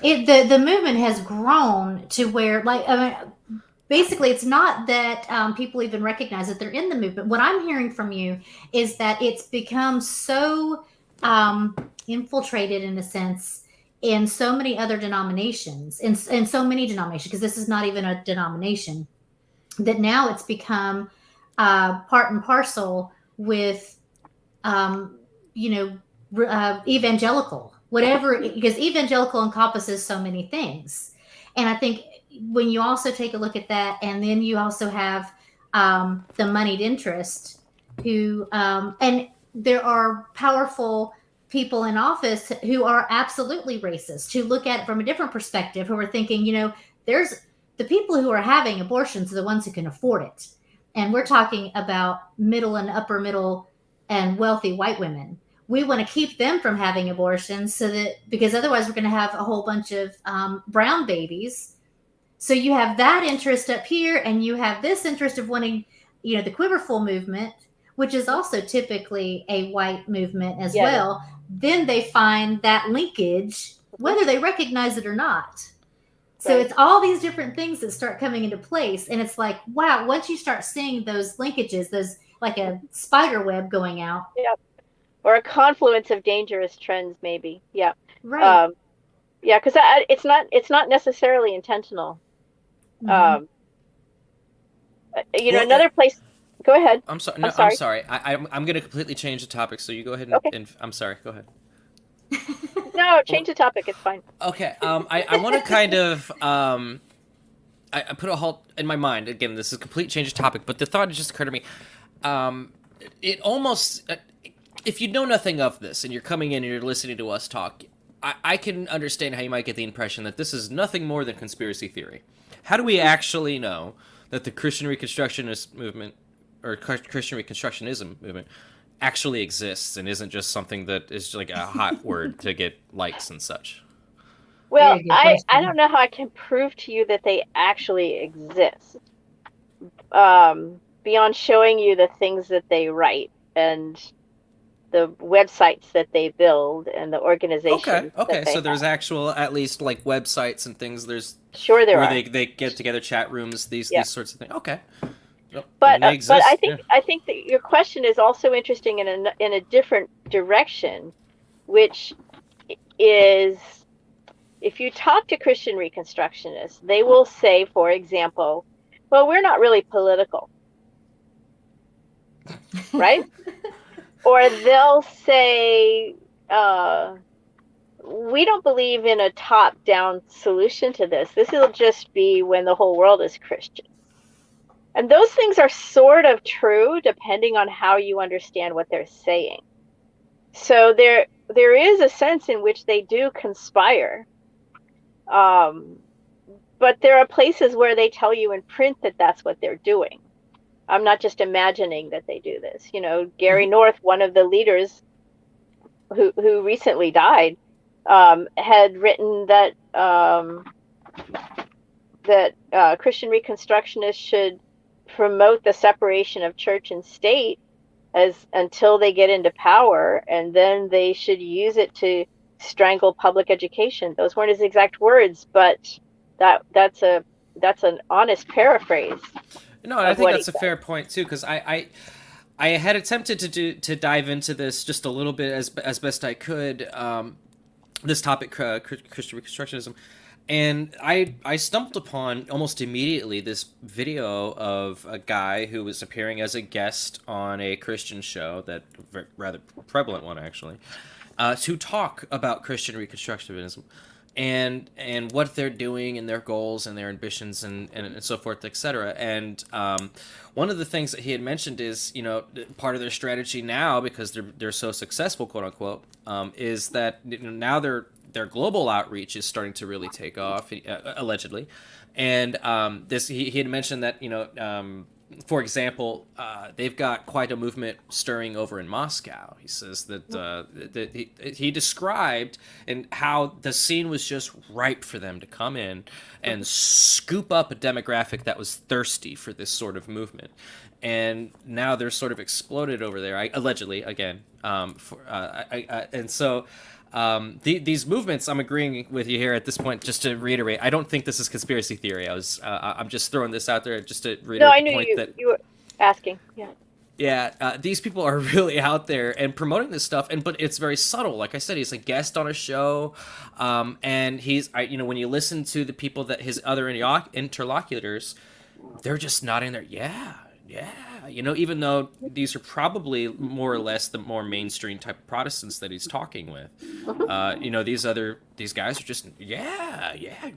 The movement has grown to where, like, I mean, basically, it's not that people even recognize that they're in the movement. What I'm hearing from you is that it's become so infiltrated, in a sense, in so many other denominations, in so many denominations, because this is not even a denomination, that now it's become part and parcel with, evangelical, whatever, because evangelical encompasses so many things. And I think when you also take a look at that, and then you also have the moneyed interest who, and there are powerful people in office who are absolutely racist, who look at it from a different perspective, who are thinking, there's the people who are having abortions are the ones who can afford it. And we're talking about middle and upper middle and wealthy white women. We want to keep them from having abortions because otherwise we're going to have a whole bunch of brown babies. So you have that interest up here, and you have this interest of wanting, the Quiverful movement, which is also typically a white movement as well. Then they find that linkage, whether they recognize it or not. So It's all these different things that start coming into place. And it's like, wow, once you start seeing those linkages, those like a spider web going out. Yeah. Or a confluence of dangerous trends, maybe. Yeah. Right. Yeah, because it's not necessarily intentional. Mm-hmm. Another place. Go ahead. I'm sorry. No, I'm sorry. I'm going to completely change the topic. So you go ahead and I'm sorry. Go ahead. No, change the topic. It's fine. Okay. I want to kind of I put a halt in my mind. Again, this is a complete change of topic, but the thought just occurred to me. It almost, if you know nothing of this and you're coming in and you're listening to us talk, I can understand how you might get the impression that this is nothing more than conspiracy theory. How do we actually know that the Christian Reconstructionist movement, or Christian Reconstructionism movement, actually exists and isn't just something that is like a hot word to get likes and such? Well, I don't know how I can prove to you that they actually exist. Beyond showing you the things that they write and the websites that they build and the organizations. Okay. So there's actual, at least like websites and things. There's sure there where are. they get together, chat rooms, these sorts of things. Okay. But I think that your question is also interesting in a different direction, which is, if you talk to Christian Reconstructionists, they will say, for example, well, we're not really political, right? Or they'll say, we don't believe in a top-down solution to this. This will just be when the whole world is Christian. And those things are sort of true, depending on how you understand what they're saying. So there is a sense in which they do conspire. But there are places where they tell you in print that that's what they're doing. I'm not just imagining that they do this. Gary North, one of the leaders who recently died, had written that Christian Reconstructionists should promote the separation of church and state until they get into power, and then they should use it to strangle public education. Those weren't his exact words, but that's an honest paraphrase. No, I think that's a fair point too, because I had attempted to dive into this just a little bit as best I could, this topic, Christian Reconstructionism, and I stumbled upon almost immediately this video of a guy who was appearing as a guest on a Christian show, that rather prevalent one actually, to talk about Christian Reconstructionism. And what they're doing and their goals and their ambitions and so forth, etc. And one of the things that he had mentioned is, part of their strategy now, because they're so successful, quote unquote, is that now their global outreach is starting to really take off, allegedly. And he had mentioned that for example, they've got quite a movement stirring over in Moscow. He says that he described and how the scene was just ripe for them to come in and scoop up a demographic that was thirsty for this sort of movement. And now they're sort of exploded over there, allegedly, again. And so these movements, I'm agreeing with you here at this point. Just to reiterate, I don't think this is conspiracy theory. I'm just throwing this out there just to reiterate No, I the knew point you, that you were asking. Yeah. yeah, these people are really out there and promoting this stuff, but it's very subtle. Like I said, he's a guest on a show, and when you listen to the people that his other interlocutors, they're just not in there. Yeah. Even though these are probably more or less the more mainstream type of Protestants that he's talking with, these guys are just,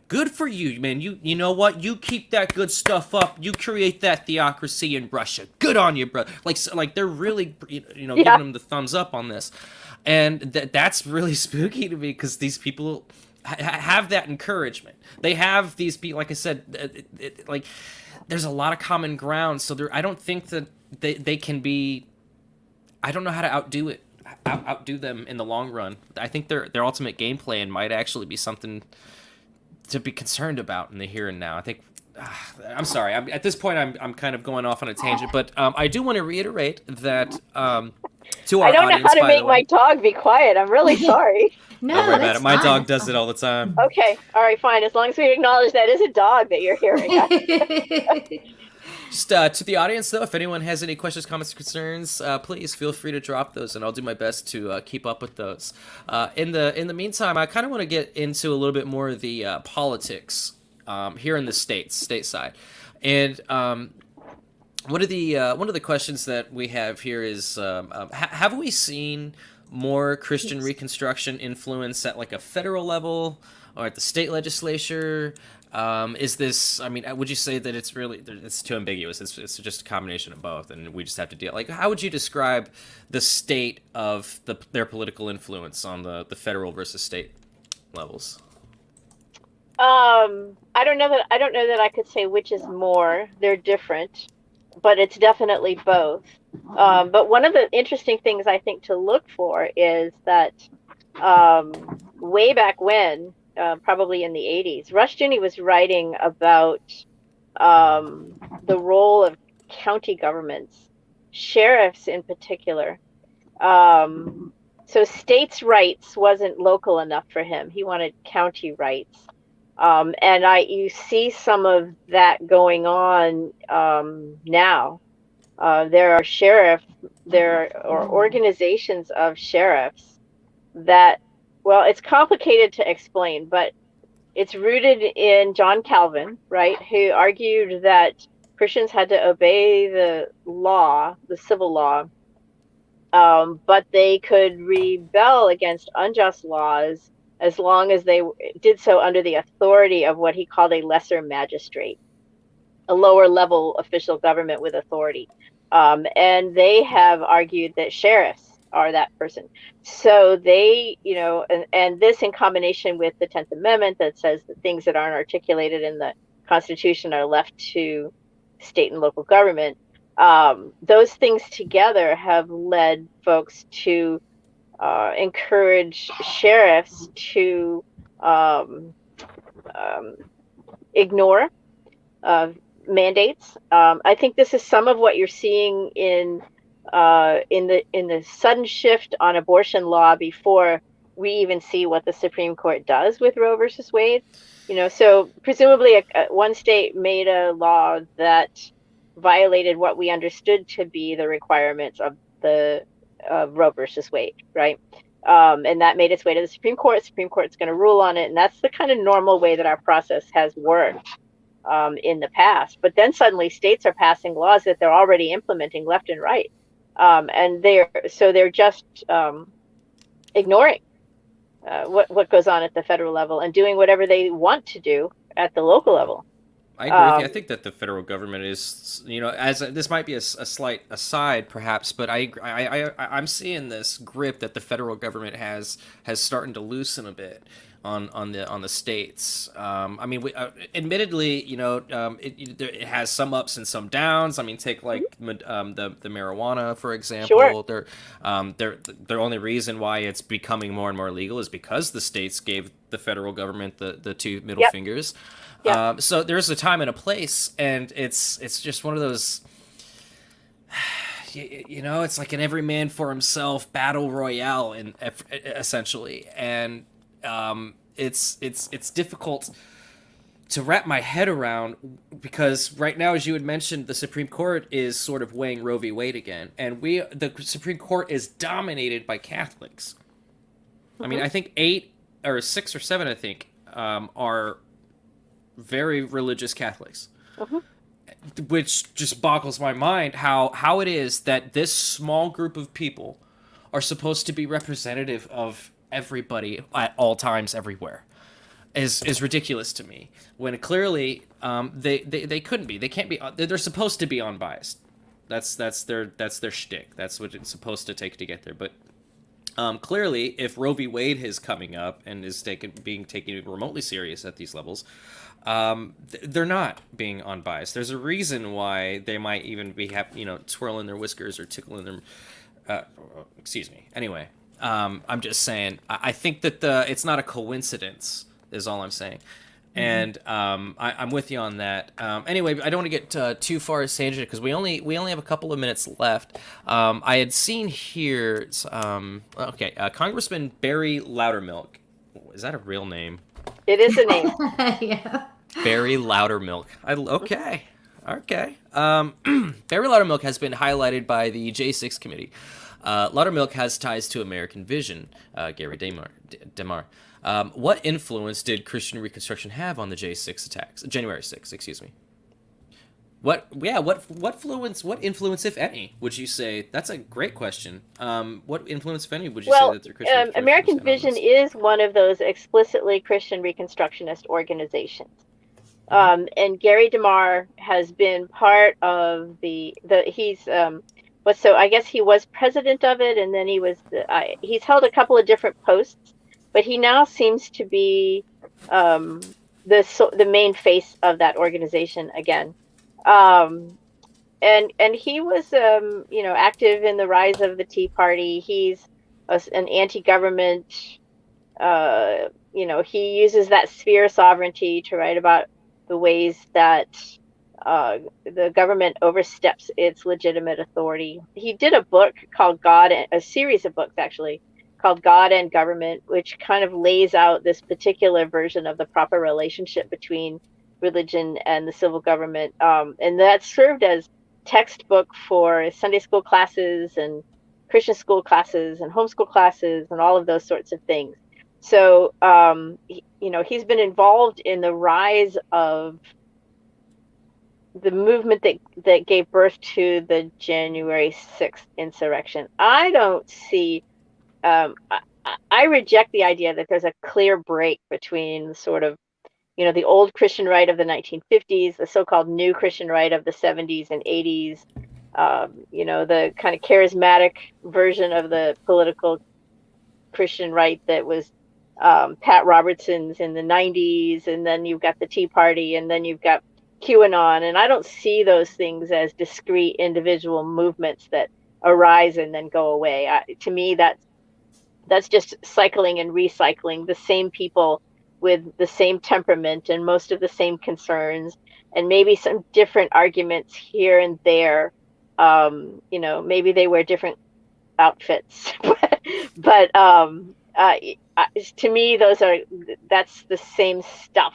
good for you, man. You know what? You keep that good stuff up. You create that theocracy in Russia. Good on you, brother. Like they're really, giving him the thumbs up on this, and that's really spooky to me because these people have that encouragement. They have these people, like I said, there's a lot of common ground, so I don't think that they can be. I don't know how to outdo them in the long run. I think their ultimate game plan might actually be something to be concerned about in the here and now. I think. I'm sorry. At this point, I'm kind of going off on a tangent, but I do want to reiterate that to our audience. I don't know how to make my dog be quiet. I'm really sorry. No, don't worry about that's it. My fine. dog does it all the time. Okay. All right. Fine. As long as we acknowledge that is a dog that you're hearing. Just to the audience, though, if anyone has any questions, comments, or concerns, please feel free to drop those, and I'll do my best to keep up with those. In the meantime, I kind of want to get into a little bit more of the politics here in the stateside, and one of the questions that we have here is, have we seen more Christian Reconstruction influence at like a federal level or at the state legislature? Is this? I mean, would you say that it's too ambiguous? It's just a combination of both, and we just have to deal. Like, how would you describe the state of their political influence on the federal versus state levels? I don't know that I could say which is more. They're different, but it's definitely both. But one of the interesting things I think to look for is that way back when, probably in the 80s, Rushdoony was writing about the role of county governments, sheriffs in particular. So states' rights wasn't local enough for him. He wanted county rights. And you see some of that going on now. There are organizations of sheriffs that, well, it's complicated to explain, but it's rooted in John Calvin, right, who argued that Christians had to obey the law, the civil law, but they could rebel against unjust laws as long as they did so under the authority of what he called a lesser magistrate, a lower level official government with authority. And they have argued that sheriffs are that person. So they, and this in combination with the 10th Amendment that says that things that aren't articulated in the Constitution are left to state and local government. Those things together have led folks to encourage sheriffs to ignore mandates. I think this is some of what you're seeing in the sudden shift on abortion law before we even see what the Supreme Court does with Roe versus Wade. So presumably one state made a law that violated what we understood to be the requirements of the Roe versus Wade, right? And that made its way to the Supreme Court. The Supreme Court's going to rule on it, and that's the kind of normal way that our process has worked in the past. But then suddenly states are passing laws that they're already implementing left and right, and they're just ignoring what goes on at the federal level and doing whatever they want to do at the local level. I agree with you. I think that the federal government is, this might be a slight aside, perhaps, but I'm seeing this grip that the federal government has starting to loosen a bit on the states. I mean, admittedly, it has some ups and some downs. I mean, take like the marijuana for example. Sure. The only reason why it's becoming more and more legal is because the states gave the federal government the two middle fingers. Yep. So there's a time and a place, and it's just one of those. It's like an every man for himself battle royale, essentially, and it's difficult to wrap my head around, because right now, as you had mentioned, the Supreme Court is sort of weighing Roe v. Wade again, and the Supreme Court is dominated by Catholics. Mm-hmm. I mean, I think 8 or 6 or 7, I think, are very religious Catholics. Mm-hmm. Which just boggles my mind how it is that this small group of people are supposed to be representative of everybody at all times everywhere is ridiculous to me, when clearly they couldn't be. They can't be. They're supposed to be unbiased. That's their shtick. That's what it's supposed to take to get there. But clearly, if Roe v. Wade is coming up and is being taken remotely serious at these levels, they're not being unbiased. There's a reason why they might even be twirling their whiskers or tickling their excuse me. Anyway, I'm just saying, I think that it's not a coincidence is all I'm saying. And I'm with you on that. Anyway, I don't want to get too far as tangent, because we only have a couple of minutes left. I had seen here, Congressman Barry Loudermilk. Is that a real name? It is a name. Yeah. Barry Loudermilk. Okay. Barry Loudermilk has been highlighted by the J6 committee. Loudermilk has ties to American Vision, Gary Demar. What influence did Christian Reconstruction have on the J6 attacks? January 6th, excuse me. What influence, if any, would you say? That's a great question. What influence, if any, would you say that the Christian Reconstruction American Vision is one of those explicitly Christian Reconstructionist organizations. And Gary DeMar has been part of I guess he was president of it, and then he's held a couple of different posts, but he now seems to be the main face of that organization again. And he was active in the rise of the Tea Party. He's an anti-government. He uses that sphere of sovereignty to write about the ways that the government oversteps its legitimate authority. He did a series of books actually, called God and Government, which kind of lays out this particular version of the proper relationship between religion and the civil government. And that served as textbook for Sunday school classes and Christian school classes and homeschool classes and all of those sorts of things. So, he's been involved in the rise of the movement that gave birth to the January 6th insurrection. I don't see, I reject the idea that there's a clear break between sort of, the old Christian right of the 1950s, the so-called new Christian right of the 70s and 80s, the kind of charismatic version of the political Christian right that was Pat Robertson's in the 90s, and then you've got the Tea Party, and then you've got QAnon, and I don't see those things as discrete individual movements that arise and then go away. To me, that's just cycling and recycling the same people with the same temperament and most of the same concerns, and maybe some different arguments here and there. Maybe they wear different outfits, but to me, that's the same stuff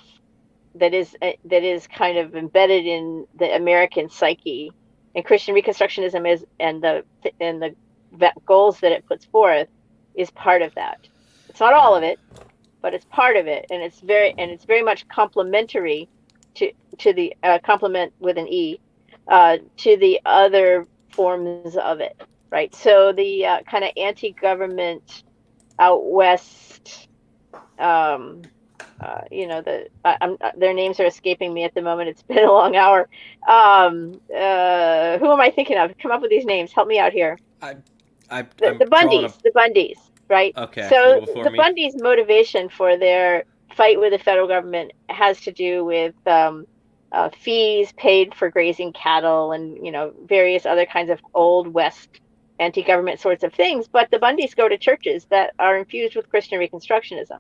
that is kind of embedded in the American psyche, and Christian Reconstructionism and the goals that it puts forth is part of that. It's not all of it, but it's part of it, and it's very much complementary to the complement with an E to the other forms of it, right? So the kind of anti-government out west, their names are escaping me at the moment. It's been a long hour. Who am I thinking of? Come up with these names. Help me out here. The Bundys, right? Okay, a So little before the me. Bundys' motivation for their fight with the federal government has to do with fees paid for grazing cattle and various other kinds of old West anti-government sorts of things. But the Bundys go to churches that are infused with Christian Reconstructionism,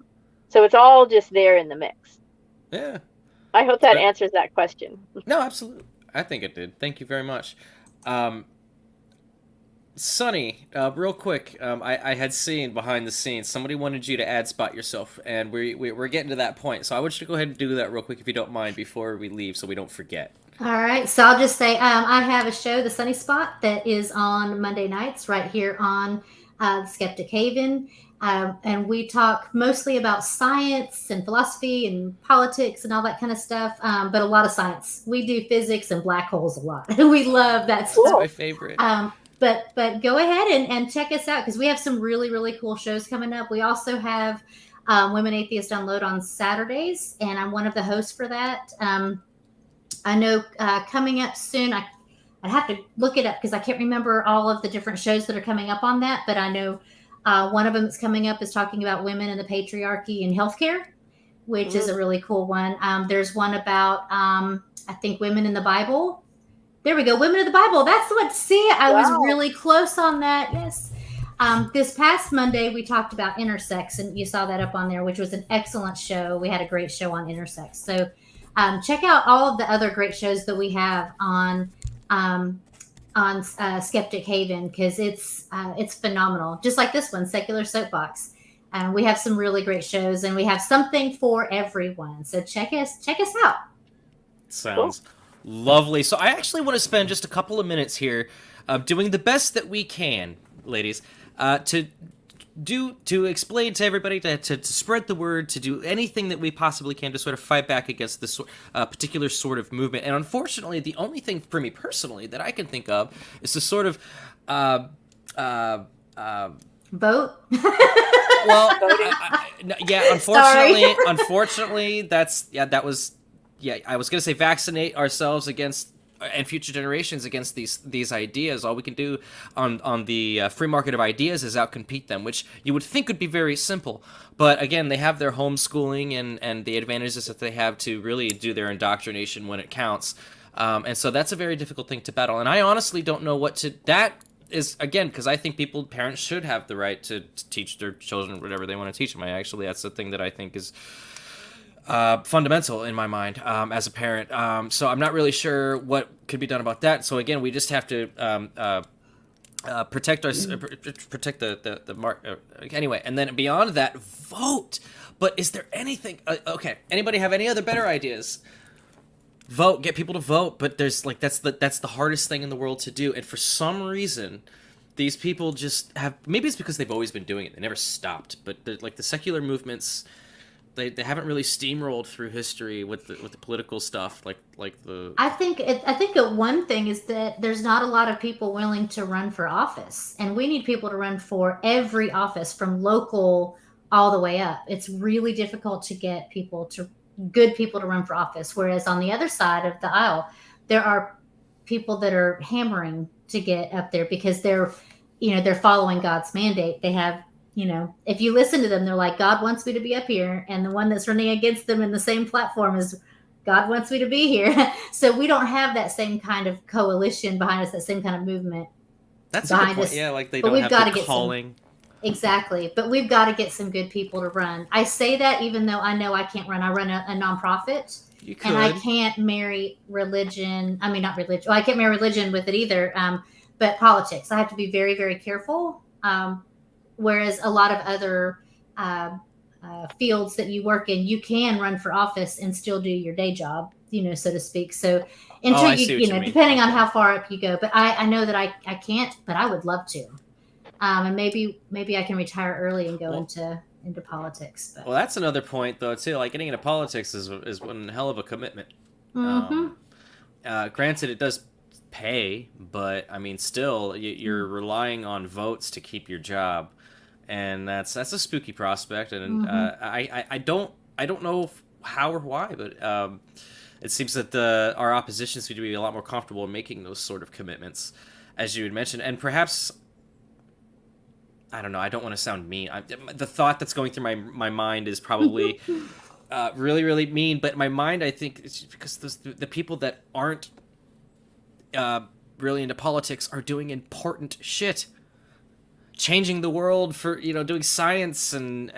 so it's all just there in the mix. Yeah. I hope that answers that question. No, absolutely. I think it did. Thank you very much. Sonny, real quick, I had seen behind the scenes somebody wanted you to ad spot yourself, and we're getting to that point. So I want you to go ahead and do that real quick if you don't mind before we leave, so we don't forget. All right, so I'll just say I have a show, The Sunny Spot, that is on Monday nights right here on Skeptic Haven. And we talk mostly about science and philosophy and politics and all that kind of stuff, but a lot of science. We do physics and black holes a lot. We love that stuff. That's my favorite. But go ahead and check us out because we have some really, really cool shows coming up. We also have Women Atheists Unload on Saturdays, and I'm one of the hosts for that. I know coming up soon, I'd have to look it up because I can't remember all of the different shows that are coming up on that, but I know one of them that's coming up is talking about women and the patriarchy in healthcare, which is a really cool one. There's one about, I think, women in the Bible. There we go. Women in the Bible. That's what, see, I was really close on that. Yes. This past Monday, we talked about intersex, and you saw that up on there, which was an excellent show. We had a great show on intersex. So check out all of the other great shows that we have on Skeptic Haven because it's phenomenal. Just like this one, Secular Soapbox. We have some really great shows, and we have something for everyone. So check us out. Sounds lovely. So I actually want to spend just a couple of minutes here doing the best that we can, ladies, to explain to everybody, to spread the word, to do anything that we possibly can to sort of fight back against this particular sort of movement. And unfortunately, the only thing for me personally that I can think of is to sort of vote. Well, unfortunately, that was I was gonna say vaccinate ourselves against and future generations against these ideas. All we can do on the free market of ideas is outcompete them, which you would think would be very simple. But again, they have their homeschooling and the advantages that they have to really do their indoctrination when it counts. And so that's a very difficult thing to battle. And I honestly don't know what to... That is, again, because I think parents should have the right to teach their children whatever they want to teach them. That's the thing that I think is... fundamental in my mind as a parent. So I'm not really sure what could be done about that. So again, we just have to protect the mark. Anyway, and then beyond that, vote. But is there anything? Okay, anybody have any other better ideas? Vote, get people to vote. But there's that's the hardest thing in the world to do. And for some reason, these people just have. Maybe it's because they've always been doing it. They never stopped. But the secular movements. They haven't really steamrolled through history with the political stuff like the. I think that one thing is that there's not a lot of people willing to run for office, and we need people to run for every office from local all the way up. It's really difficult to get good people to run for office. Whereas on the other side of the aisle, there are people that are hammering to get up there because they're following God's mandate. They have. If you listen to them, they're like, God wants me to be up here. And the one that's running against them in the same platform is God wants me to be here. So we don't have that same kind of coalition behind us, that same kind of movement. That's behind us. Yeah, like they don't have the calling. Exactly. But we've got to get some good people to run. I say that even though I know I can't run. I run a nonprofit. You could. And I can't marry religion. I mean, not religion. Well, I can't marry religion with it either. But politics. I have to be very, very careful. Whereas a lot of other fields that you work in, you can run for office and still do your day job, so to speak. So until depending on how far up you go. But I know that I can't, but I would love to. And maybe I can retire early and go into politics. But. Well, that's another point, though, too. Like getting into politics is one hell of a commitment. Mm-hmm. Granted, it does pay, but I mean, still, you're relying on votes to keep your job. And that's a spooky prospect, and I don't know how or why, but it seems that our opposition seem to be a lot more comfortable in making those sort of commitments, as you had mentioned, and perhaps I don't know. I don't want to sound mean. The thought that's going through my mind is probably really, really mean. But my mind, I think, it's because the people that aren't really into politics are doing important shit, changing the world for doing science and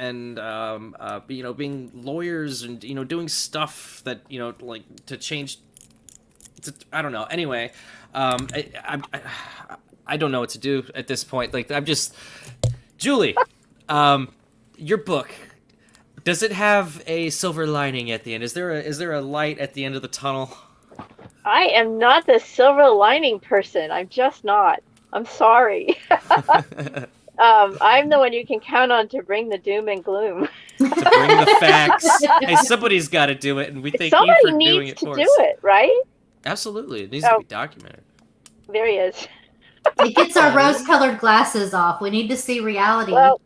being lawyers and doing stuff that like to change. I don't know. Anyway, I don't know what to do at this point. Like, I'm just... Julie, your book, does it have a silver lining at the end? Is there a light at the end of the tunnel? I am not the silver lining person. I'm just not. I'm sorry. I'm the one you can count on to bring the doom and gloom. To bring the facts. Hey, somebody's got to do it, and we thank you for doing it for us. Somebody needs to do it, right? Absolutely. It needs to be documented. There he is. It gets our rose-colored glasses off. We need to see reality. Well,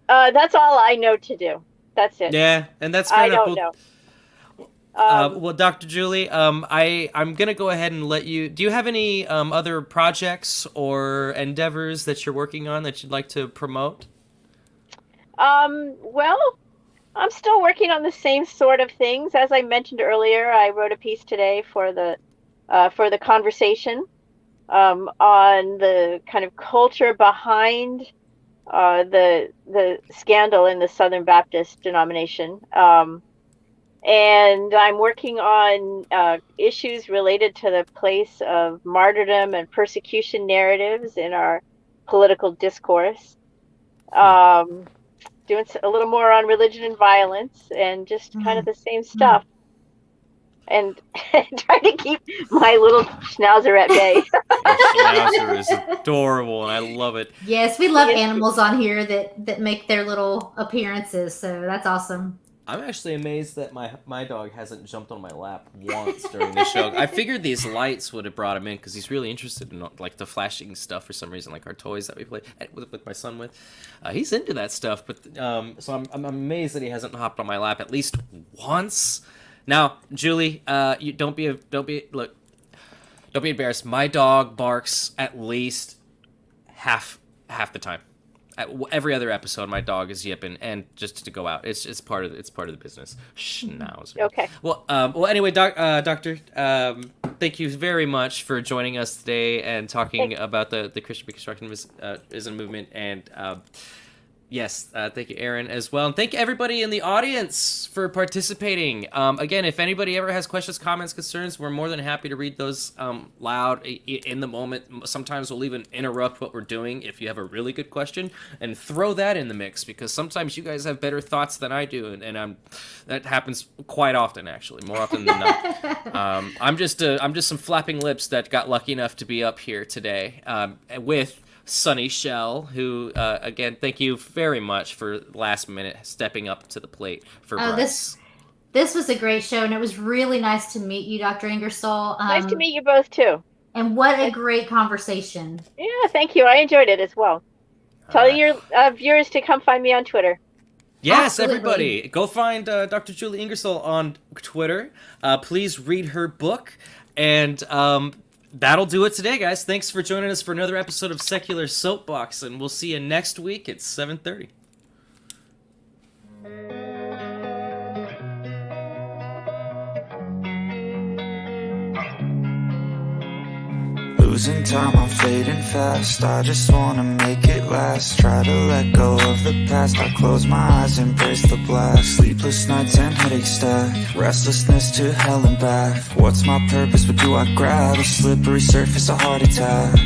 that's all I know to do. That's it. Yeah, and that's fair I enough. don't know. Well, Dr. Julie, I'm gonna go ahead and let you. Do you have any other projects or endeavors that you're working on that you'd like to promote? Well, I'm still working on the same sort of things. As I mentioned earlier, I wrote a piece today for the conversation. On the kind of culture behind the scandal in the Southern Baptist denomination. And I'm working on issues related to the place of martyrdom and persecution narratives in our political discourse. Doing a little more on religion and violence and just kind of the same stuff. And trying to keep my little schnauzer at bay. Schnauzer is adorable, and I love it. Yes, we love animals on here that make their little appearances, so that's awesome. I'm actually amazed that my dog hasn't jumped on my lap once during the show. I figured these lights would have brought him in because he's really interested in like the flashing stuff for some reason, like our toys that we play with my son with. He's into that stuff, but so I'm amazed that he hasn't hopped on my lap at least once. Now, Julie, you don't be embarrassed. My dog barks at least half the time. At every other episode, my dog is yipping, and just to go out, it's part of the business. Schnauzer. Okay. Well, anyway, Doctor, thank you very much for joining us today and talking about the Christian Reconstructionism movement and. Yes, thank you, Aaron, as well. And thank everybody in the audience for participating. Again, if anybody ever has questions, comments, concerns, we're more than happy to read those loud in the moment. Sometimes we'll even interrupt what we're doing if you have a really good question and throw that in the mix, because sometimes you guys have better thoughts than I do, and that happens quite often, actually, more often than not. I'm just some flapping lips that got lucky enough to be up here today with Sunny Shell, who, again, thank you very much for last minute stepping up to the plate for Bryce. This was a great show, and it was really nice to meet you, Dr. Ingersoll. Nice to meet you both, too. And what a great conversation. Yeah, thank you. I enjoyed it as well. Tell your viewers to come find me on Twitter. Yes, absolutely. Everybody, go find Dr. Julie Ingersoll on Twitter. Please read her book, and that'll do it today, guys. Thanks for joining us for another episode of Secular Soapbox, and we'll see you next week at 7:30. Losing time, I'm fading fast. I just wanna make it last. Try to let go of the past. I close my eyes, embrace the blast. Sleepless nights and headache stack. Restlessness to hell and back. What's my purpose? What do I grab? A slippery surface, a heart attack.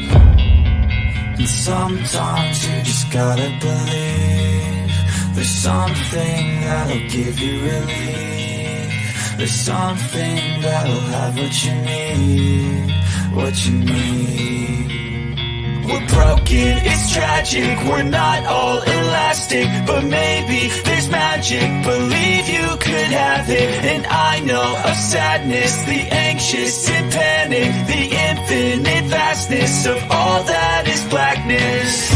And sometimes you just gotta believe there's something that'll give you relief. There's something that'll have what you need. What you need. We're broken, it's tragic. We're not all elastic, but maybe there's magic. Believe you could have it. And I know of sadness, the anxious and panic, the infinite vastness of all that is blackness.